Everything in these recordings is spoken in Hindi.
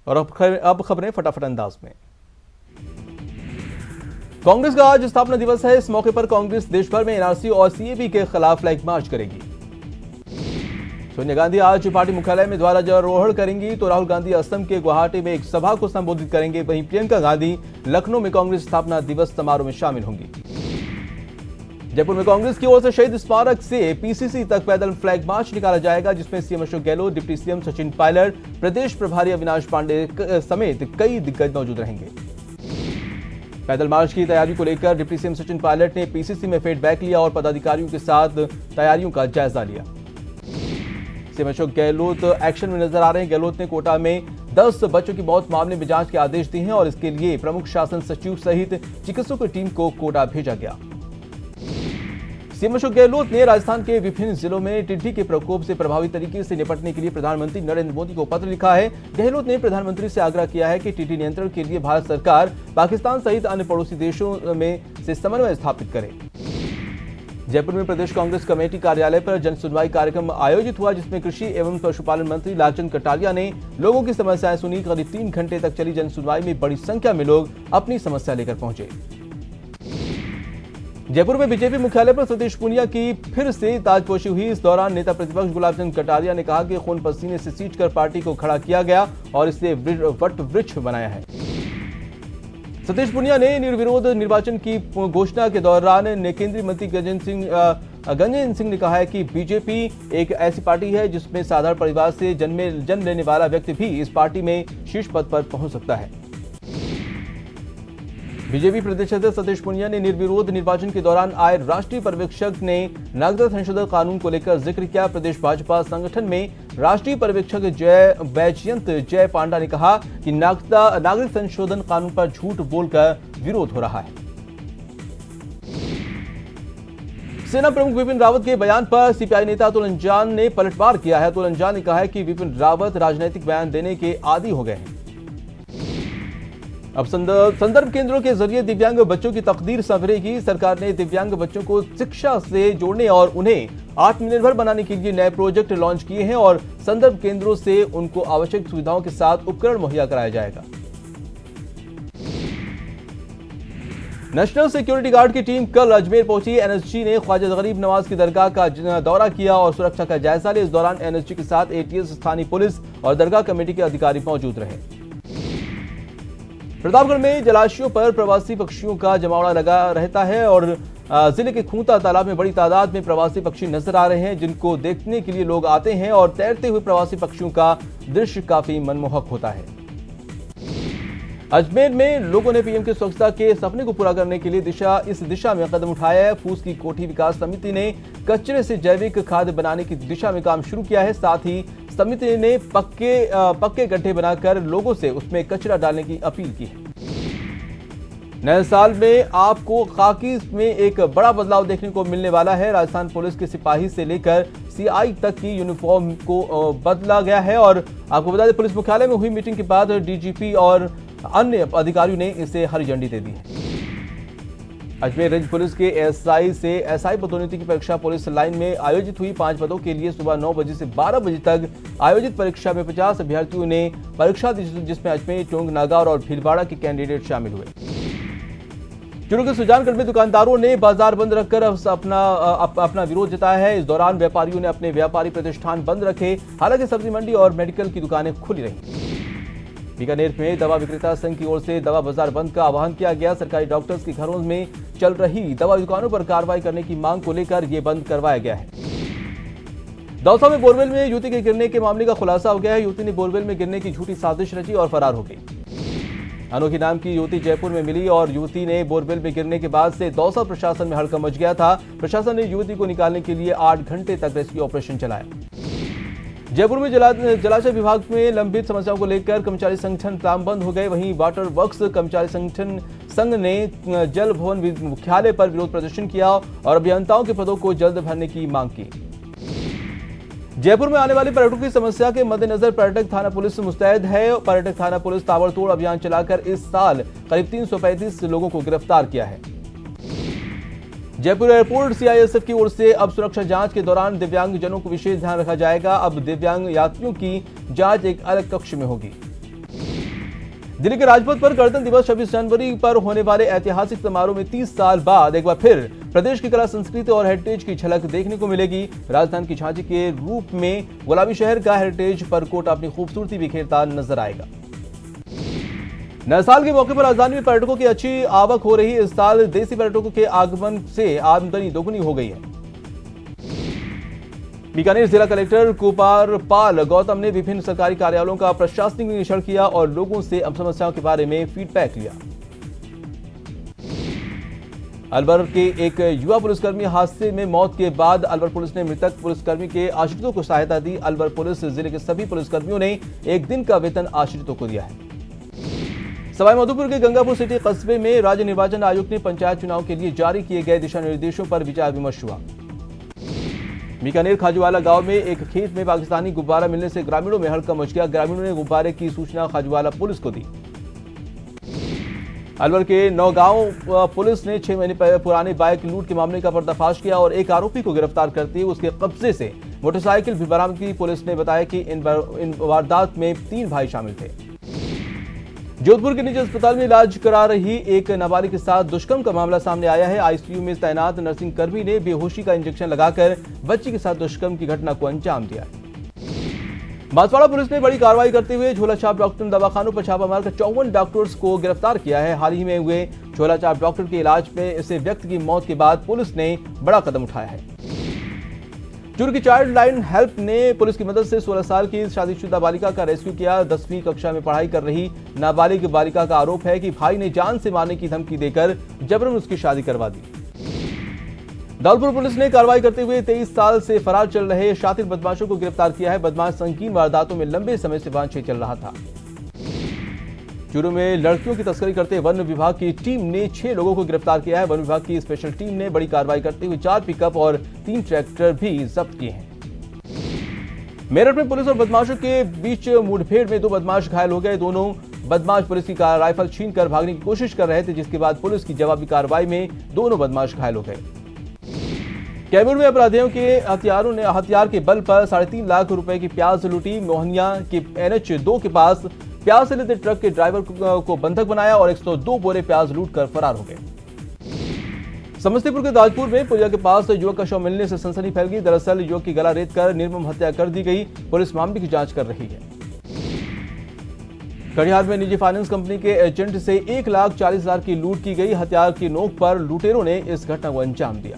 और अब खबरें फटाफट अंदाज में। कांग्रेस का आज स्थापना दिवस है। इस मौके पर कांग्रेस देश भर में एनआरसी और सीएबी के खिलाफ फ्लैग मार्च करेगी। सोनिया गांधी आज पार्टी मुख्यालय में ध्वजारोहण करेंगी तो राहुल गांधी असम के गुवाहाटी में एक सभा को संबोधित करेंगे। वहीं प्रियंका गांधी लखनऊ में कांग्रेस स्थापना दिवस समारोह में शामिल होंगी। जयपुर में कांग्रेस की ओर से शहीद स्मारक से पीसीसी तक पैदल फ्लैग मार्च निकाला जाएगा, जिसमें CM Ashok Gehlot, deputy CM Sachin Pilot, प्रदेश प्रभारी अविनाश पांडे समेत कई दिग्गज मौजूद रहेंगे। पैदल मार्च की तैयारी को लेकर डिप्टी सीएम सचिन पायलट ने पीसीसी में फीडबैक लिया और पदाधिकारियों के साथ तैयारियों का जायजा लिया। सीएम अशोक गहलोत एक्शन में नजर आ रहे हैं। गहलोत ने कोटा में 10 बच्चों की मौत मामले में जांच के आदेश दिए हैं और इसके लिए प्रमुख शासन सचिव सहित चिकित्सकों की टीम को कोटा भेजा गया। सीएम अशोक गहलोत ने राजस्थान के विभिन्न जिलों में टिड्डी के प्रकोप से प्रभावी तरीके से निपटने के लिए प्रधानमंत्री नरेंद्र मोदी को पत्र लिखा है। गहलोत ने प्रधानमंत्री से आग्रह किया है कि टिड्डी नियंत्रण के लिए भारत सरकार पाकिस्तान सहित अन्य पड़ोसी देशों में से समन्वय स्थापित करे। जयपुर में प्रदेश कांग्रेस कमेटी कार्यालय पर जन सुनवाई कार्यक्रम आयोजित हुआ, जिसमें कृषि एवं पशुपालन मंत्री लालचंद कटारिया ने लोगों की समस्याएं सुनी। करीब 3 घंटे तक चली जन सुनवाई में बड़ी संख्या में लोग अपनी समस्या लेकर पहुंचे। जयपुर में बीजेपी मुख्यालय पर सतीश पूनिया की फिर से ताजपोशी हुई। इस दौरान नेता प्रतिपक्ष गुलाबचंद कटारिया ने कहा कि खून पसीने से सींचकर पार्टी को खड़ा किया गया और इसे वट वृक्ष बनाया है। सतीश पूनिया ने निर्विरोध निर्वाचन की घोषणा के दौरान केंद्रीय मंत्री गजेंद्र सिंह ने कहा है कि बीजेपी एक ऐसी पार्टी है जिसमें साधारण परिवार से जन्म लेने वाला व्यक्ति भी इस पार्टी में शीर्ष पद पर पहुंच सकता है। बीजेपी प्रदेश अध्यक्ष सतीश पूनिया ने निर्विरोध निर्वाचन के दौरान आए राष्ट्रीय पर्यवेक्षक ने नागरिकता संशोधन कानून को लेकर जिक्र किया। प्रदेश भाजपा संगठन में राष्ट्रीय पर्यवेक्षक बैजयंत जय पांडा ने कहा कि नागरिक संशोधन कानून पर झूठ बोलकर विरोध हो रहा है। सेना प्रमुख विपिन रावत के बयान पर सीपीआई नेता अतुल अंजान ने पलटवार किया है। अतुल अंजान ने कहा है कि विपिन रावत राजनीतिक बयान देने के आदी हो गए हैं। अब संदर्भ केंद्रों के जरिए दिव्यांग बच्चों की तकदीर संवरेगी। सरकार ने दिव्यांग बच्चों को शिक्षा से जोड़ने और उन्हें आत्मनिर्भर बनाने के लिए नए प्रोजेक्ट लॉन्च किए हैं और संदर्भ केंद्रों से उनको आवश्यक सुविधाओं के साथ उपकरण मुहैया कराया जाएगा। नेशनल सिक्योरिटी गार्ड की टीम कल अजमेर पहुंची। एनएसजी ने ख्वाजा गरीब नवाज की दरगाह का दौरा किया और सुरक्षा का जायजा लिया। इस दौरान एनएसजी के साथ एटीएस, स्थानीय पुलिस और दरगाह कमेटी के अधिकारी मौजूद रहे। प्रतापगढ़ में जलाशयों पर प्रवासी पक्षियों का जमावड़ा लगा रहता है और जिले के खूंता तालाब में बड़ी तादाद में प्रवासी पक्षी नजर आ रहे हैं, जिनको देखने के लिए लोग आते हैं और तैरते हुए प्रवासी पक्षियों का दृश्य काफी मनमोहक होता है। अजमेर में लोगों ने पीएम के स्वच्छता के सपने को पूरा करने के लिए इस दिशा में कदम उठाया है। फूस की कोठी विकास समिति ने कचरे से जैविक खाद बनाने की दिशा में काम शुरू किया है। साथ ही समिति ने पक्के गड्ढे बनाकर लोगों से उसमें कचरा डालने की अपील की है। नए साल में आपको खाकी में एक बड़ा बदलाव देखने को मिलने वाला है। राजस्थान पुलिस के सिपाही से लेकर सीआई तक की यूनिफॉर्म को बदला गया है और आपको बता दें, पुलिस मुख्यालय में हुई मीटिंग के बाद डीजीपी और अन्य अधिकारियों ने इसे हरी झंडी दे दी है। अजमेर रेंज पुलिस के एसआई से एसआई पदोन्नति की परीक्षा पुलिस लाइन में आयोजित हुई। 5 पदों के लिए सुबह 9 बजे से 12 बजे तक आयोजित परीक्षा में 50 अभ्यर्थियों ने परीक्षा दी, जिसमें अजमेर, टोंक, नागौर और भीलवाड़ा के कैंडिडेट शामिल हुए। चूरू के सुजानगढ़ में दुकानदारों ने बाजार बंद रखकर अपना विरोध जताया है। इस दौरान व्यापारियों ने अपने व्यापारी प्रतिष्ठान बंद रखे। हालांकि सब्जी मंडी और मेडिकल की दुकानें खुली रहीं। बीकानेर में दवा विक्रेता संघ की ओर से दवा बाजार बंद का आह्वान किया गया। सरकारी डॉक्टर्स के घरों में चल रही दवा दुकानों पर कार्रवाई करने की मांग को लेकर यह बंद करवाया गया है। दौसा में बोरवेल में युवती के गिरने के मामले का खुलासा हो गया है। युवती ने बोरवेल में गिरने की झूठी साजिश रची और फरार हो गई। अनोखी नाम की युवती जयपुर में मिली और युवती ने बोरवेल में गिरने के बाद से दौसा प्रशासन में हड़कंप मच गया था। प्रशासन ने युवती को निकालने के लिए 8 घंटे तक रेस्क्यू ऑपरेशन चलाया। जयपुर में जलाशय विभाग में लंबित समस्याओं को लेकर कर्मचारी संगठन काम बंद हो गए। वहीं वाटर वर्क्स कर्मचारी संगठन संघ ने जल भवन मुख्यालय पर विरोध प्रदर्शन किया और अभियंताओं के पदों को जल्द भरने की मांग की। जयपुर में आने वाले पर्यटकों की समस्या के मद्देनजर पर्यटक थाना पुलिस मुस्तैद है। पर्यटक थाना पुलिस ताबड़तोड़ अभियान चलाकर इस साल करीब 335 लोगों को गिरफ्तार किया है। जयपुर एयरपोर्ट सीआईएसएफ की ओर से अब सुरक्षा जांच के दौरान दिव्यांग जनों को विशेष ध्यान रखा जाएगा। अब दिव्यांग यात्रियों की जांच एक अलग कक्ष में होगी। दिल्ली के राजपथ पर गणतंत्र दिवस 26 जनवरी पर होने वाले ऐतिहासिक समारोह में 30 साल बाद एक बार फिर प्रदेश की कला संस्कृति और हेरिटेज की झलक देखने को मिलेगी। राजधानी की झांकी के रूप में गुलाबी शहर का हेरिटेज परकोट अपनी खूबसूरती बिखेरता नजर आएगा। नए साल के मौके पर राजधानी में पर्यटकों की अच्छी आवक हो रही है। इस साल देसी पर्यटकों के आगमन से आमदनी दोगुनी हो गई है। बीकानेर जिला कलेक्टर कुपार पाल गौतम ने विभिन्न सरकारी कार्यालयों का प्रशासनिक निरीक्षण किया और लोगों से समस्याओं के बारे में फीडबैक लिया। अलवर के एक युवा पुलिसकर्मी हादसे में मौत के बाद अलवर पुलिस ने मृतक पुलिसकर्मी के आश्रितों को सहायता दी। अलवर पुलिस जिले के सभी पुलिसकर्मियों ने एक दिन का वेतन आश्रितों को दिया है। सवाईमाधोपुर के गंगापुर सिटी कस्बे में राज्य निर्वाचन आयोग ने पंचायत चुनाव के लिए जारी किए गए दिशा निर्देशों पर विचार विमर्श हुआ। बीकानेर खाजूवाला गांव में एक खेत में पाकिस्तानी गुब्बारा मिलने से ग्रामीणों में हड़कंप मच गया। ग्रामीणों ने गुब्बारे की सूचना खाजूवाला पुलिस को दी। अलवर के नौगांव पुलिस ने 6 महीने पुराने बाइक लूट के मामले का पर्दाफाश किया और एक आरोपी को गिरफ्तार करते हुए उसके कब्जे से मोटरसाइकिल भी बरामद की। पुलिस ने बताया कि इन वारदात में 3 भाई शामिल थे। जोधपुर के निजी अस्पताल में इलाज करा रही एक नाबालिग के साथ दुष्कर्म का मामला सामने आया है। आईसीयू में तैनात नर्सिंग कर्मी ने बेहोशी का इंजेक्शन लगाकर बच्ची के साथ दुष्कर्म की घटना को अंजाम दिया। बांसवाड़ा पुलिस ने बड़ी कार्रवाई करते हुए झोलाछाप डॉक्टर दवाखानों पर छापा मारकर 54 डॉक्टर्स को गिरफ्तार किया है। हाल ही में हुए झोलाछाप डॉक्टर के इलाज में इसे व्यक्ति की मौत के बाद पुलिस ने बड़ा कदम उठाया है। चूरू की चाइल्ड लाइन हेल्प ने पुलिस की मदद से 16 साल की शादीशुदा बालिका का रेस्क्यू किया। 10वीं कक्षा में पढ़ाई कर रही नाबालिग बालिका का आरोप है कि भाई ने जान से मारने की धमकी देकर जबरन उसकी शादी करवा दी। धौलपुर पुलिस ने कार्रवाई करते हुए 23 साल से फरार चल रहे शातिर बदमाशों को गिरफ्तार किया है। बदमाश संगीन वारदातों में लंबे समय से वांछे चल रहा था। चूरू में लड़कियों की तस्करी करते वन विभाग की टीम ने 6 लोगों को गिरफ्तार किया है। वन विभाग की स्पेशल टीम ने बड़ी कार्रवाई करते हुए 4 पिकअप और 3 ट्रैक्टर भी जब्त किए हैं। मेरठ में पुलिस और बदमाशों के बीच मुठभेड़ में 2 बदमाश घायल हो गए। दोनों बदमाश पुलिस की राइफल छीनकर भागने की कोशिश कर रहे थे, जिसके बाद पुलिस की जवाबी कार्रवाई में दोनों बदमाश घायल हो गए। कैमूर में अपराधियों के हथियार के बल पर 3.5 लाख रुपए की प्याज लूटी। मोहनिया के NH2 के पास प्याज से लेते ट्रक के ड्राइवर को बंधक बनाया और 102 बोरे प्याज लूटकर फरार हो गए। समस्तीपुर के ताजपुर में पुलिया के पास युवक का शव मिलने से सनसनी फैल गई। दरअसल युवक की गला रेतकर निर्मम हत्या कर दी गई। पुलिस मामले की जांच कर रही है। कटिहार में निजी फाइनेंस कंपनी के एजेंट से 1,40,000 की लूट की गई। हथियार की नोक पर लुटेरों ने इस घटना को अंजाम दिया।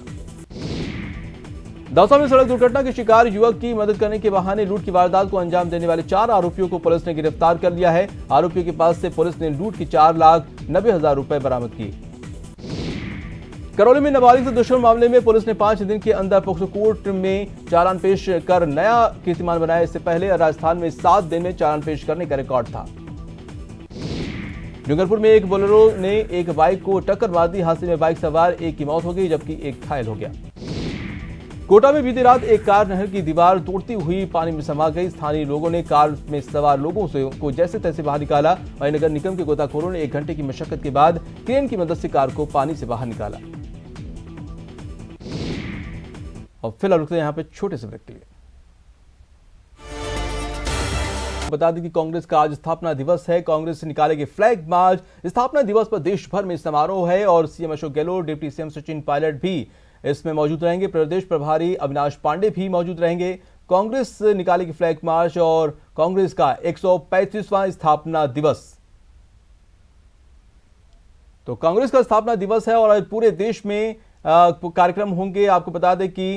दौसा में सड़क दुर्घटना के शिकार युवक की मदद करने के बहाने लूट की वारदात को अंजाम देने वाले 4 आरोपियों को पुलिस ने गिरफ्तार कर लिया है। आरोपियों के पास से पुलिस ने लूट की 4,90,000 रुपए बरामद किए। करौली में नाबालिग से दुष्कर्म मामले में पुलिस ने 5 दिन के अंदर पोक्सो कोर्ट में चालान पेश कर नया कीर्तिमान बनाया। इससे पहले राजस्थान में 7 दिन में चालान पेश करने का रिकॉर्ड था। डूंगरपुर में एक बोलेरो ने एक बाइक को टक्कर मार दी। हादसे में बाइक सवार एक की मौत हो गई जबकि एक घायल हो गया। कोटा में बीती रात एक कार नहर की दीवार तोड़ती हुई पानी में समा गई। स्थानीय लोगों ने कार में सवार लोगों को जैसे तैसे बाहर निकाला। वहीं नगर निगम के गोताखोरों ने 1 घंटे की मशक्कत के बाद क्रेन की मदद से कार को पानी से बाहर निकाला। और फिलहाल रुकते हैं यहाँ पे छोटे से ब्रेक के लिए। बता दें कि कांग्रेस का आज स्थापना दिवस है। कांग्रेस निकालेगी फ्लैग मार्च। स्थापना दिवस पर देश भर में समारोह है और CM Ashok Gehlot, deputy CM Sachin pilot भी इसमें मौजूद रहेंगे। प्रदेश प्रभारी अविनाश पांडे भी मौजूद रहेंगे। कांग्रेस निकालेगी फ्लैग मार्च और कांग्रेस का 135वां स्थापना दिवस। तो कांग्रेस का स्थापना दिवस है और पूरे देश में कार्यक्रम होंगे। आपको बता दें कि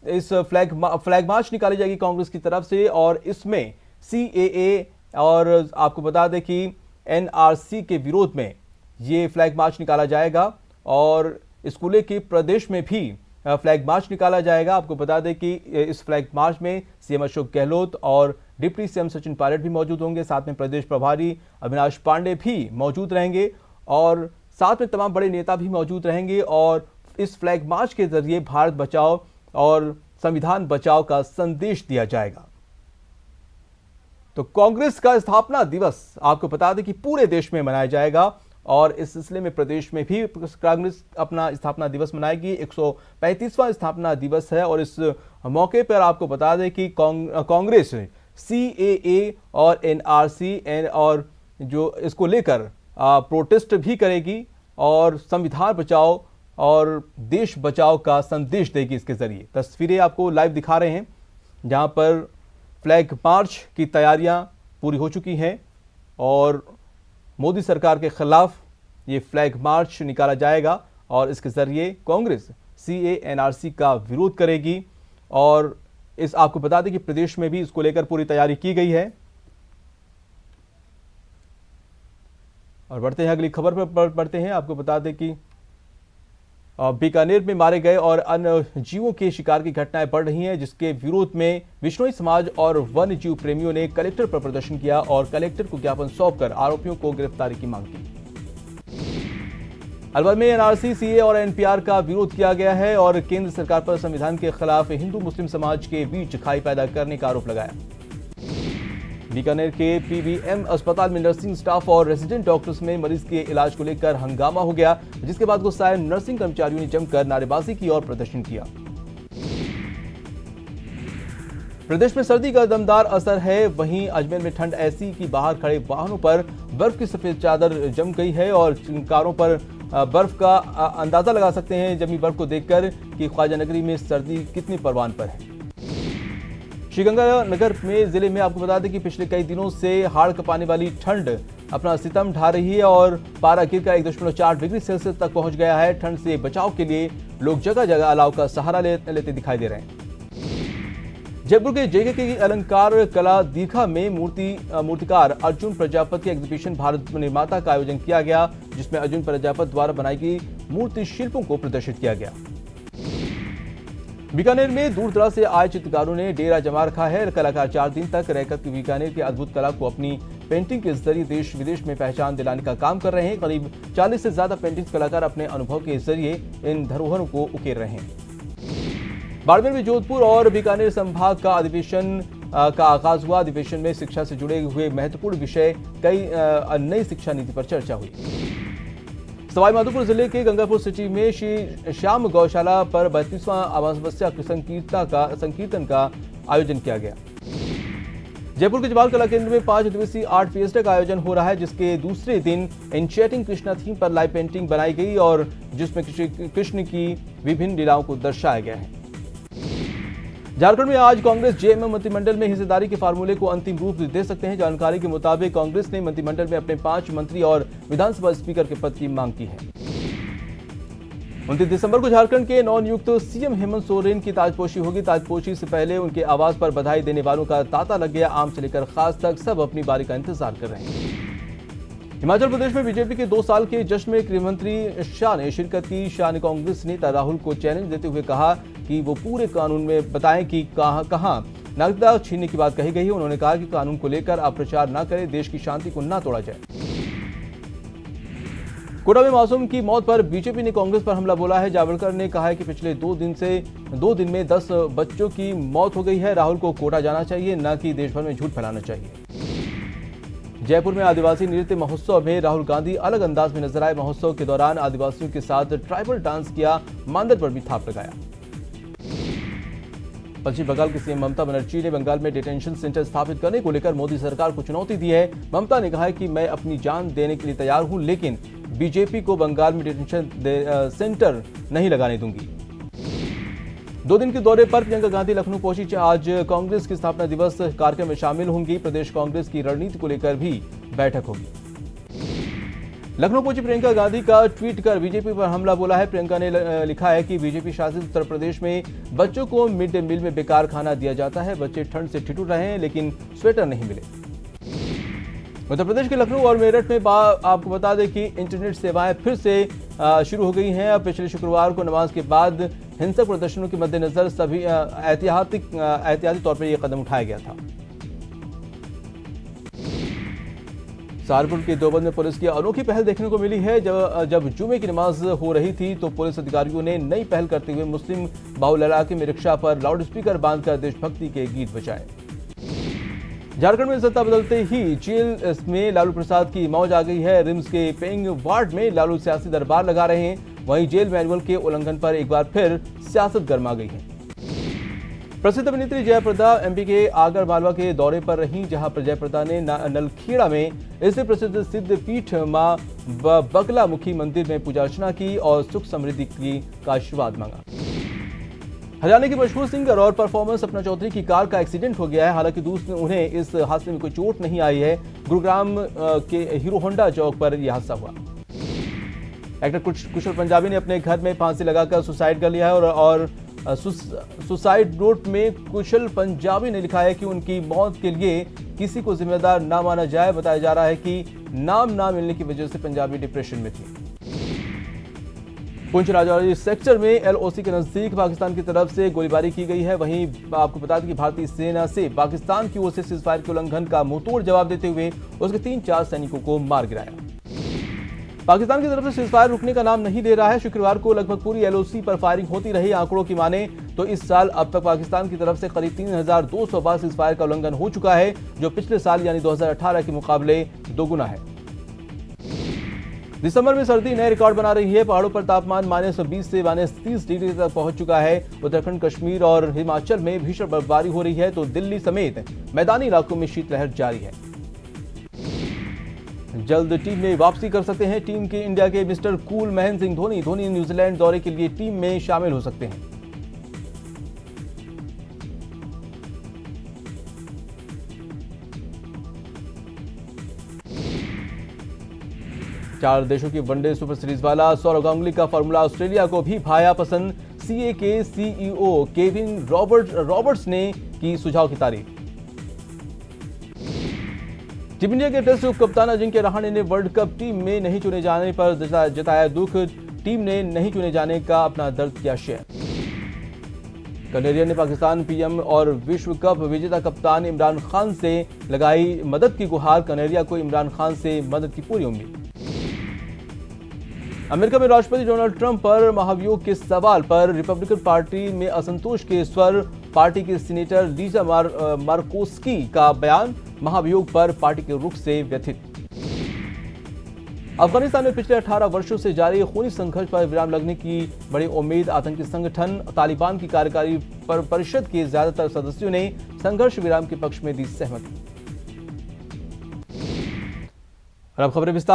इस फ्लैग मार्च निकाली जाएगी कांग्रेस की तरफ से और इसमें CAA और आपको बता दें कि NRC के विरोध में ये फ्लैग मार्च निकाला जाएगा और स्कूलों के प्रदेश में भी फ्लैग मार्च निकाला जाएगा। आपको बता दें कि इस फ्लैग मार्च में सीएम अशोक गहलोत और डिप्टी सीएम सचिन पायलट भी मौजूद होंगे। साथ में प्रदेश प्रभारी अविनाश पांडे भी मौजूद रहेंगे और साथ में तमाम बड़े नेता भी मौजूद रहेंगे और इस फ्लैग मार्च के जरिए भारत बचाओ और संविधान बचाओ का संदेश दिया जाएगा। तो कांग्रेस का स्थापना दिवस आपको बता दें कि पूरे देश में मनाया जाएगा और इस सिलसिले में प्रदेश में भी कांग्रेस अपना स्थापना दिवस मनाएगी। 135वां स्थापना दिवस है और इस मौके पर आपको बता दें कि कांग्रेस CAA और NRC और जो इसको लेकर प्रोटेस्ट भी करेगी और संविधान बचाओ और देश बचाओ का संदेश देगी इसके जरिए। तस्वीरें आपको लाइव दिखा रहे हैं जहां पर फ्लैग मार्च की तैयारियां पूरी हो चुकी हैं और मोदी सरकार के खिलाफ ये फ्लैग मार्च निकाला जाएगा और इसके जरिए कांग्रेस सीए एनआरसी का विरोध करेगी। और इस आपको बता दें कि प्रदेश में भी इसको लेकर पूरी तैयारी की गई है। और बढ़ते हैं अगली खबर पर बढ़ते हैं। आपको बता दें कि बीकानेर में मारे गए और अन्य जीवों के शिकार की घटनाएं बढ़ रही हैं, जिसके विरोध में बिश्नोई समाज और वन्य जीव प्रेमियों ने कलेक्टर पर प्रदर्शन किया और कलेक्टर को ज्ञापन सौंपकर आरोपियों को गिरफ्तारी की मांग की। अलवर में एनआरसी, सीए और एनपीआर का विरोध किया गया है और केंद्र सरकार पर संविधान के खिलाफ हिंदू मुस्लिम समाज के बीच खाई पैदा करने का आरोप लगाया। बीकानेर के पीबीएम अस्पताल में नर्सिंग स्टाफ और रेजिडेंट डॉक्टर्स में मरीज के इलाज को लेकर हंगामा हो गया, जिसके बाद गुस्साए नर्सिंग कर्मचारियों ने जमकर नारेबाजी की और प्रदर्शन किया। प्रदेश में सर्दी का दमदार असर है, वहीं अजमेर में ठंड ऐसी कि बाहर खड़े वाहनों पर बर्फ की सफेद चादर जम गई है और कारों पर बर्फ का अंदाजा लगा सकते हैं जमी बर्फ को देखकर कि ख्वाजा नगरी में सर्दी कितनी परवान पर है। श्रीगंगानगर में जिले में आपको बता दें कि पिछले कई दिनों से हाड़ कपाने वाली ठंड अपना सितम ढा रही है और पारा गिरकर 1.4 डिग्री सेल्सियस तक पहुंच गया है। ठंड से बचाव के लिए लोग जगह जगह अलाव का सहारा लेते दिखाई दे रहे हैं। जयपुर के जेके की अलंकार कला दीघा में मूर्तिकार अर्जुन प्रजापति एग्जीबिशन भारत निर्माता का आयोजन किया गया, जिसमें अर्जुन प्रजापति द्वारा बनाई गई मूर्ति शिल्पों को प्रदर्शित किया गया। बीकानेर में दूर दराज से आए चित्रकारों ने डेरा जमा रखा है। कलाकार 4 दिन तक रहकर बीकानेर की अद्भुत कला को अपनी पेंटिंग के जरिए देश विदेश में पहचान दिलाने का काम कर रहे हैं। करीब 40 से ज्यादा पेंटिंग्स कलाकार अपने अनुभव के जरिए इन धरोहरों को उकेर रहे हैं। बाड़मेर में जोधपुर और बीकानेर संभाग का अधिवेशन का आगाज हुआ। अधिवेशन में शिक्षा से जुड़े हुए महत्वपूर्ण विषय कई नई शिक्षा नीति पर चर्चा हुई। सवाईमाधोपुर जिले के गंगापुर सिटी में श्री श्याम गौशाला पर 32वां अमावस्या संकीर्तन का आयोजन किया गया। जयपुर के जवाल कला केंद्र में 5 दिवसीय आर्ट फेस्टिवल का आयोजन हो रहा है, जिसके दूसरे दिन एन्चेंटिंग कृष्णा थीम पर लाइव पेंटिंग बनाई गई और जिसमें कृष्ण की विभिन्न लीलाओं को दर्शाया गया है। झारखंड में आज कांग्रेस जेएमएम मंत्रिमंडल में हिस्सेदारी के फार्मूले को अंतिम रूप दे सकते हैं। जानकारी के मुताबिक कांग्रेस ने मंत्रिमंडल में अपने 5 मंत्री और विधानसभा स्पीकर के पद की मांग की है। 29 दिसंबर को झारखंड के नवनियुक्त सीएम हेमंत सोरेन की ताजपोशी होगी। ताजपोशी से पहले उनके आवास पर बधाई देने वालों का तांता लग गया। आम से लेकर खास तक सब अपनी बारी का इंतजार कर रहे हैं। हिमाचल प्रदेश में बीजेपी के 2 साल के जश्न में गृहमंत्री शाह ने शिरकत की। शाह ने कांग्रेस नेता राहुल को चैलेंज देते हुए कहा कि वो पूरे कानून में बताएं कि कहां नागरिकता छीनने की बात कही गई है। उन्होंने कहा कि कानून को लेकर आप प्रचार न करें, देश की शांति को न तोड़ा जाए। कोटा में मासूम की मौत पर बीजेपी ने कांग्रेस पर हमला बोला है। जावड़कर ने कहा है कि पिछले 2 दिन में 10 बच्चों की मौत हो गई है। राहुल को कोटा जाना चाहिए, न कि देश भर में झूठ फैलाना चाहिए। जयपुर में आदिवासी नृत्य महोत्सव में राहुल गांधी अलग अंदाज में नजर आए। महोत्सव के दौरान आदिवासियों के साथ ट्राइबल डांस किया, मानदेय पर भी थाप लगाया। पश्चिम बंगाल की सीएम ममता बनर्जी ने बंगाल में डिटेंशन सेंटर स्थापित करने को लेकर मोदी सरकार को चुनौती दी है। ममता ने कहा है कि मैं अपनी जान देने के लिए तैयार हूं, लेकिन बीजेपी को बंगाल में डिटेंशन सेंटर नहीं लगाने दूंगी। 2 दिन के दौरे पर प्रियंका गांधी लखनऊ पहुंची। आज कांग्रेस की स्थापना दिवस कार्यक्रम में शामिल होंगी। प्रदेश कांग्रेस की रणनीति को लेकर भी बैठक होगी। लखनऊ पहुंची प्रियंका गांधी का ट्वीट कर बीजेपी पर हमला बोला है। प्रियंका ने लिखा है कि बीजेपी शासित उत्तर प्रदेश में बच्चों को मिड डे मील में बेकार खाना दिया जाता है। बच्चे ठंड से ठिठुर रहे हैं, लेकिन स्वेटर नहीं मिले। उत्तर प्रदेश के लखनऊ और मेरठ में आपको बता दें कि इंटरनेट सेवाएं फिर से शुरू हो गई हैं। पिछले शुक्रवार को नमाज के बाद हिंसक प्रदर्शनों के मद्देनजर सभी एहतियाती तौर पर यह कदम उठाया गया था। सहारनपुर के देवबंद में पुलिस की अनोखी पहल देखने को मिली है। जब जुमे की नमाज हो रही थी तो पुलिस अधिकारियों ने नई पहल करते हुए मुस्लिम बाहुल इलाके में रिक्शा पर लाउडस्पीकर बांधकर देशभक्ति के गीत बजाए। झारखंड में सत्ता बदलते ही जेल में लालू प्रसाद की मौज आ गई है। रिम्स के पेइंग वार्ड में लालू सियासी दरबार लगा रहे हैं। वहीं जेल मैनुअल के उल्लंघन पर एक बार फिर सियासत गर्मा गई है। प्रसिद्ध अभिनेत्री जयप्रदा एमपी के आगर मालवा के दौरे पर रहीं, जहां पर जयप्रदा ने नलखेड़ा में इससे प्रसिद्ध सिद्ध पीठ मां बगलामुखी मंदिर में पूजा अर्चना की और सुख समृद्धि का आशीर्वाद मांगा। हरियाणा के मशहूर सिंगर और परफॉर्मर सपना चौधरी की कार का एक्सीडेंट हो गया है। हालांकि दूसरे उन्हें इस हादसे में कोई चोट नहीं आई है। गुरुग्राम के हीरो होंडा चौक पर यह हादसा हुआ। एक्टर कुशल पंजाबी ने अपने घर में फांसी लगाकर सुसाइड कर लिया है और सुसाइड नोट में कुशल पंजाबी ने लिखा है कि उनकी मौत के लिए किसी को जिम्मेदार ना माना जाए। बताया जा रहा है कि नाम ना मिलने की वजह से पंजाबी डिप्रेशन में थी। पुंछ राजौरी सेक्टर में एलओसी के नजदीक पाकिस्तान की तरफ से गोलीबारी की गई है। वहीं आपको बता दें कि भारतीय सेना से पाकिस्तान की ओर से सीजफायर के उल्लंघन का मुंहतोड़ जवाब देते हुए उसके 3-4 सैनिकों को मार गिराया। पाकिस्तान की तरफ से सीजफायर रुकने का नाम नहीं ले रहा है। शुक्रवार को लगभग पूरी एलओसी पर फायरिंग होती रही। आंकड़ों की माने तो इस साल अब तक पाकिस्तान की तरफ से करीब 3200 बार सीजफायर का उल्लंघन हो चुका है, जो पिछले साल यानी 2018 के मुकाबले दोगुना है। दिसंबर में सर्दी नए रिकॉर्ड बना रही है। पहाड़ों पर तापमान -20 से -30 डिग्री तक पहुंच चुका है। उत्तराखंड, कश्मीर और हिमाचल में भीषण बर्फबारी हो रही है, तो दिल्ली समेत मैदानी इलाकों में शीतलहर जारी है। जल्द टीम में वापसी कर सकते हैं टीम के इंडिया के mister cool Mahendra Singh Dhoni. Dhoni New Zealand दौरे के लिए टीम में शामिल हो सकते हैं। चार देशों की वनडे सुपर सीरीज वाला सौरव गांगुली का फॉर्मूला ऑस्ट्रेलिया को भी भाया पसंद। सीए के सीईओ केविन रॉबर्ट्स ने की सुझाव की तारीफ। टीम इंडिया के टेस्ट उप कप्तान अजिंक्य रहाणे ने वर्ल्ड कप टीम में नहीं चुने जाने पर जताया दुख। टीम ने नहीं चुने जाने का अपना दर्द किया शेयर। कनेरिया ने पाकिस्तान पीएम और विश्व कप विजेता कप्तान इमरान खान से लगाई मदद की गुहार। कनेरिया को इमरान खान से मदद की पूरी उम्मीद। अमेरिका में राष्ट्रपति डोनाल्ड ट्रंप पर महाभियोग के सवाल पर रिपब्लिकन पार्टी में असंतोष के स्वर। पार्टी के सीनेटर लीजा मार्कोस्की का बयान, महाभियोग पर पार्टी के रुख से व्यथित। अफगानिस्तान में पिछले 18 वर्षों से जारी खूनी संघर्ष पर विराम लगने की बड़ी उम्मीद। आतंकी संगठन तालिबान की कार्यकारी परिषद के ज्यादातर सदस्यों ने संघर्ष विराम के पक्ष में दी सहमति। और अब खबरें विस्तार